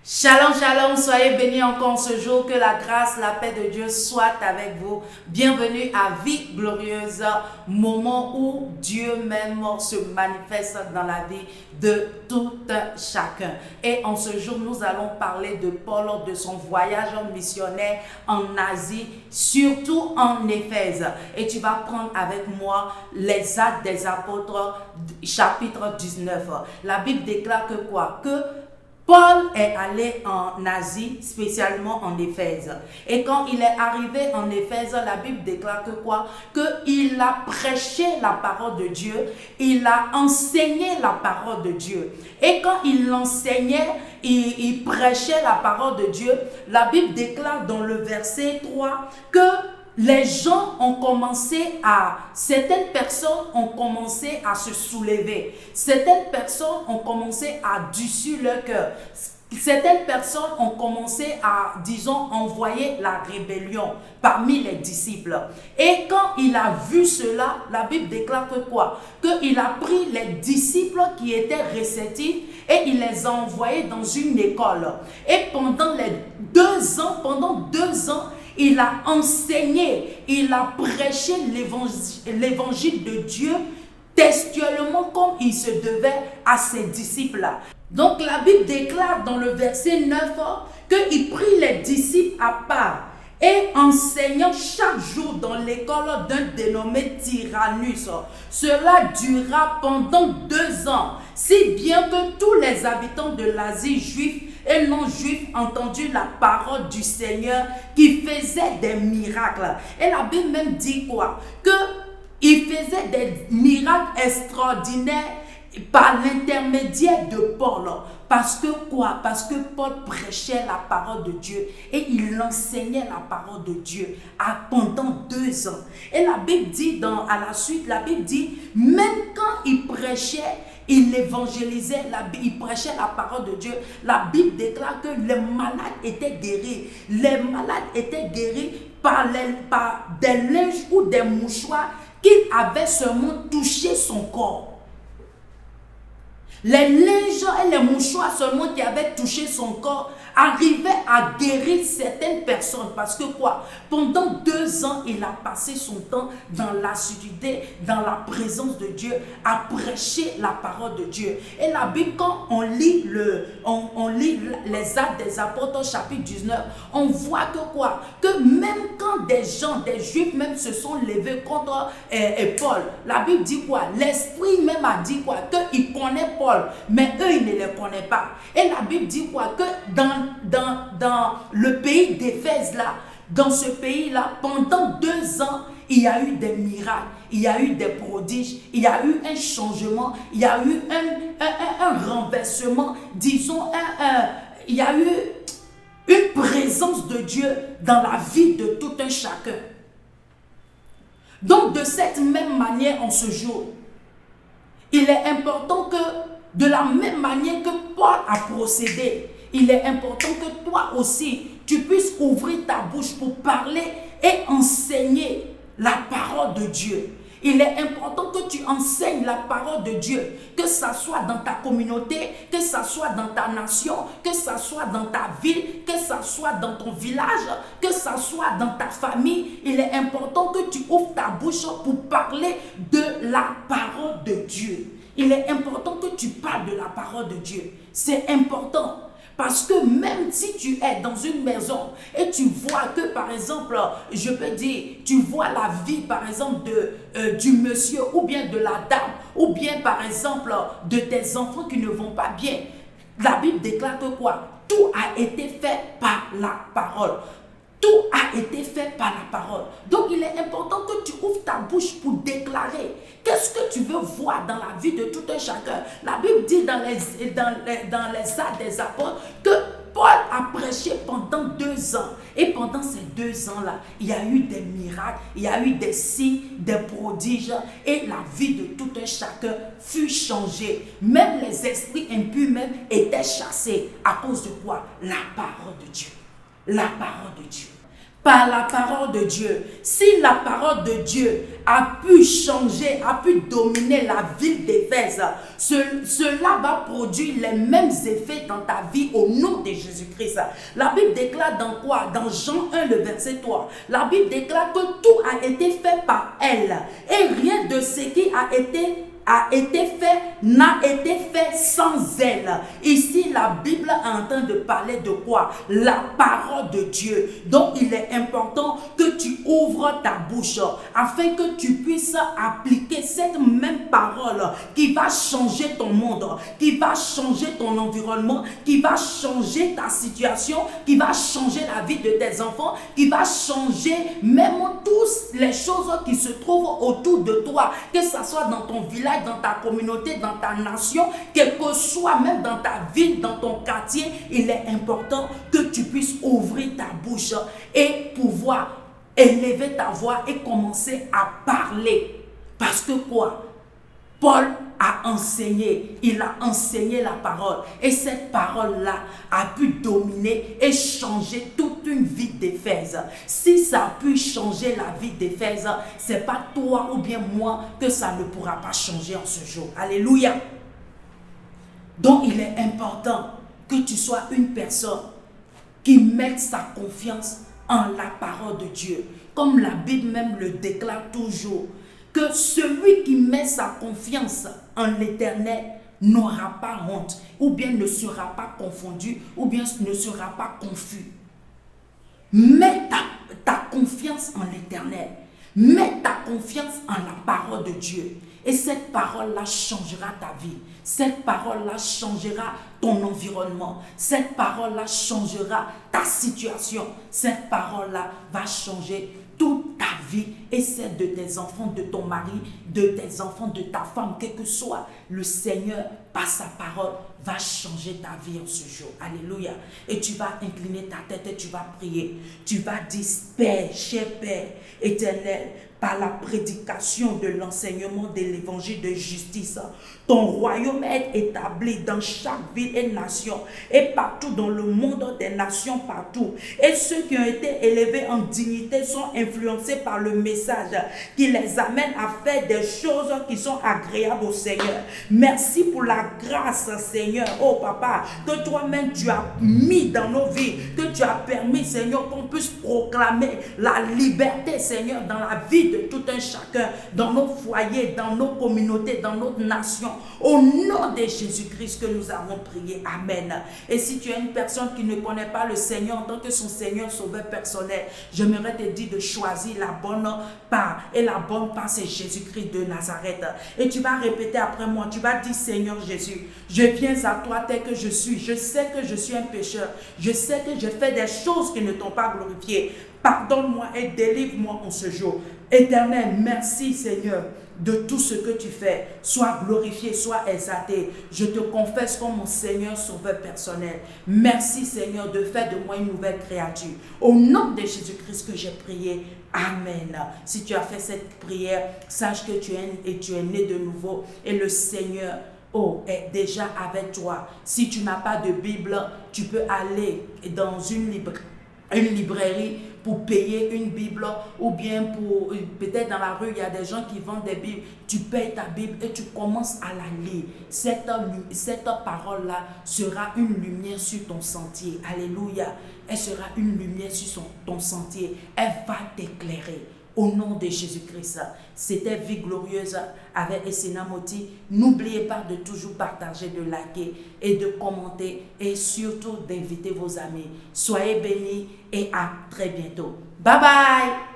Shalom, shalom, soyez bénis encore ce jour, que la grâce, la paix de Dieu soit avec vous. Bienvenue à Vie Glorieuse, moment où Dieu même se manifeste dans la vie de tout chacun. Et en ce jour, nous allons parler de Paul, de son voyage missionnaire en Asie, surtout en Éphèse. Et tu vas prendre avec moi les Actes des Apôtres, chapitre 19. La Bible déclare que quoi? Que Paul est allé en Asie, spécialement en Éphèse. Et quand il est arrivé en Éphèse, la Bible déclare que quoi? Qu'il a prêché la parole de Dieu, il a enseigné la parole de Dieu. Et quand il enseignait, il prêchait la parole de Dieu, la Bible déclare dans le verset 3 que les gens ont commencé certaines personnes ont commencé à se soulever. Certaines personnes ont commencé à dessus leur cœur. Certaines personnes ont commencé à, disons, envoyer la rébellion parmi les disciples. Et quand il a vu cela, la Bible déclare que quoi? Qu'il a pris les disciples qui étaient réceptifs et il les a envoyés dans une école. Et pendant 2 ans, il a enseigné, il a prêché l'évangile de Dieu textuellement comme il se devait à ses disciples-là. Donc la Bible déclare dans le verset 9 qu'il prit les disciples à part et enseignant chaque jour dans l'école d'un dénommé Tyrannus. Cela dura pendant 2 ans, si bien que tous les habitants de l'Asie, juifs et non-juifs, entendu la parole du Seigneur qui faisait des miracles. Et la Bible même dit quoi? Il faisait des miracles extraordinaires par l'intermédiaire de Paul. Parce que quoi? Parce que Paul prêchait la parole de Dieu et il enseignait la parole de Dieu pendant 2 ans. Et la Bible dit, à la suite, la Bible dit, même quand il prêchait, il évangélisait, il prêchait la parole de Dieu. La Bible déclare que les malades étaient guéris. Les malades étaient guéris par des linges ou des mouchoirs qu'il avait seulement touché son corps. Les linges et les mouchoirs seulement qui avaient touché son corps arrivaient à guérir certaines personnes. Parce que quoi? Pendant 2 ans, il a passé son temps dans l'assiduité, dans la présence de Dieu, à prêcher la parole de Dieu. Et la Bible, quand on lit les Actes des Apôtres, chapitre 19, on voit que quoi? Que même quand des Juifs même se sont levés contre Paul, la Bible dit quoi? L'Esprit même a dit quoi? Qu'il connaît Paul, mais eux, ils ne les connaissent pas. Et la Bible dit quoi? Que dans le pays d'Éphèse là, dans ce pays-là, pendant 2 ans, il y a eu des miracles, il y a eu des prodiges, il y a eu un changement, il y a eu un renversement, disons, il y a eu une présence de Dieu dans la vie de tout un chacun. Donc, de cette même manière, en ce jour, il est important que, de la même manière que Paul a procédé, il est important que toi aussi, tu puisses ouvrir ta bouche pour parler et enseigner la parole de Dieu. Il est important que tu enseignes la parole de Dieu, que ça soit dans ta communauté, que ça soit dans ta nation, que ça soit dans ta ville, que ça soit dans ton village, que ça soit dans ta famille. Il est important que tu ouvres ta bouche pour parler de la parole de Dieu. Il est important que tu parles de la parole de Dieu. C'est important. Parce que même si tu es dans une maison et tu vois que, par exemple, je peux dire, tu vois la vie, par exemple, du monsieur ou bien de la dame, ou bien, par exemple, de tes enfants qui ne vont pas bien, la Bible déclare que quoi? Tout a été fait par la parole. Tout a été fait par la parole. Donc, il est important que tu ouvres ta bouche pour déclarer. Qu'est-ce que tu veux voir dans la vie de tout un chacun? La Bible dit dans les Actes des Apôtres que Paul a prêché pendant 2 ans. Et pendant ces 2 ans-là, il y a eu des miracles, il y a eu des signes, des prodiges. Et la vie de tout un chacun fut changée. Même les esprits impurs même étaient chassés. À cause de quoi? La parole de Dieu. La parole de Dieu. Par la parole de Dieu. Si la parole de Dieu a pu changer, a pu dominer la ville d'Éphèse, cela va produire les mêmes effets dans ta vie au nom de Jésus-Christ. La Bible déclare dans quoi? Dans Jean 1, le verset 3. La Bible déclare que tout a été fait par elle. Et rien de ce qui a été fait n'a été fait sans elle. Ici, la Bible est en train de parler de quoi? La parole de Dieu. Donc, il est important que tu ouvres ta bouche afin que tu puisses appliquer cette même parole qui va changer ton monde, qui va changer ton environnement, qui va changer ta situation, qui va changer la vie de tes enfants, qui va changer même toutes les choses qui se trouvent autour de toi, que ce soit dans ton village, dans ta communauté, dans ta nation, quel que soit même dans ta ville, dans ton quartier. Il est important que tu puisses ouvrir ta bouche et pouvoir élever ta voix et commencer à parler. Parce que quoi? Paul a enseigné, il a enseigné la parole et cette parole-là a pu dominer et changer toute une vie d'Éphèse. Si ça a pu changer la vie d'Éphèse, c'est pas toi ou bien moi que ça ne pourra pas changer en ce jour. Alléluia. Donc il est important que tu sois une personne qui mette sa confiance en la parole de Dieu. Comme la Bible même le déclare toujours, que celui qui met sa confiance en l'Éternel n'aura pas honte, ou bien ne sera pas confondu, ou bien ne sera pas confus. Mets ta confiance en l'Éternel. Mets ta confiance en la parole de Dieu. Et cette parole-là changera ta vie. Cette parole-là changera ton environnement. Cette parole-là changera ta situation. Cette parole-là va changer toute ta vie et celle de tes enfants, de ton mari, de tes enfants, de ta femme, quel que soit. Le Seigneur, par sa parole, va changer ta vie en ce jour. Alléluia. Et tu vas incliner ta tête et tu vas prier. Tu vas dire, Père, cher Père éternel, par la prédication de l'enseignement de l'évangile de justice, ton royaume est établi dans chaque ville et nation et partout dans le monde des nations partout. Et ceux qui ont été élevés en dignité sont influencés par le message qui les amène à faire des choses qui sont agréables au Seigneur. Merci pour la grâce, Seigneur, oh Papa, que toi-même tu as mis dans nos vies, que tu as permis, Seigneur, qu'on puisse proclamer la liberté, Seigneur, dans la vie de tout un chacun, dans nos foyers, dans nos communautés, dans notre nation. Au nom de Jésus-Christ que nous avons prié. Amen. Et si tu es une personne qui ne connaît pas le Seigneur en tant que son Seigneur sauveur personnel, j'aimerais te dire de choisir la bonne part. Et la bonne part, c'est Jésus-Christ de Nazareth. Et tu vas répéter après moi. Tu vas dire, Seigneur Jésus, je viens à toi tel que je suis. Je sais que je suis un pécheur. Je sais que je fais des choses qui ne t'ont pas glorifié. Pardonne-moi et délivre-moi en ce jour. Éternel, merci Seigneur de tout ce que tu fais. Sois glorifié, sois exalté. Je te confesse comme mon Seigneur sauveur personnel. Merci Seigneur de faire de moi une nouvelle créature. Au nom de Jésus-Christ que j'ai prié. Amen. Si tu as fait cette prière, sache que tu es né de nouveau et le Seigneur est déjà avec toi. Si tu n'as pas de Bible, tu peux aller dans une librairie pour payer une Bible, ou bien pour peut-être dans la rue il y a des gens qui vendent des Bibles. Tu payes ta Bible et tu commences à la lire. Cette parole-là sera une lumière sur ton sentier. Alléluia. Elle sera une lumière sur ton sentier. Elle va t'éclairer. Au nom de Jésus-Christ, c'était Vie Glorieuse avec Essena Moti. N'oubliez pas de toujours partager, de liker et de commenter et surtout d'inviter vos amis. Soyez bénis et à très bientôt. Bye bye!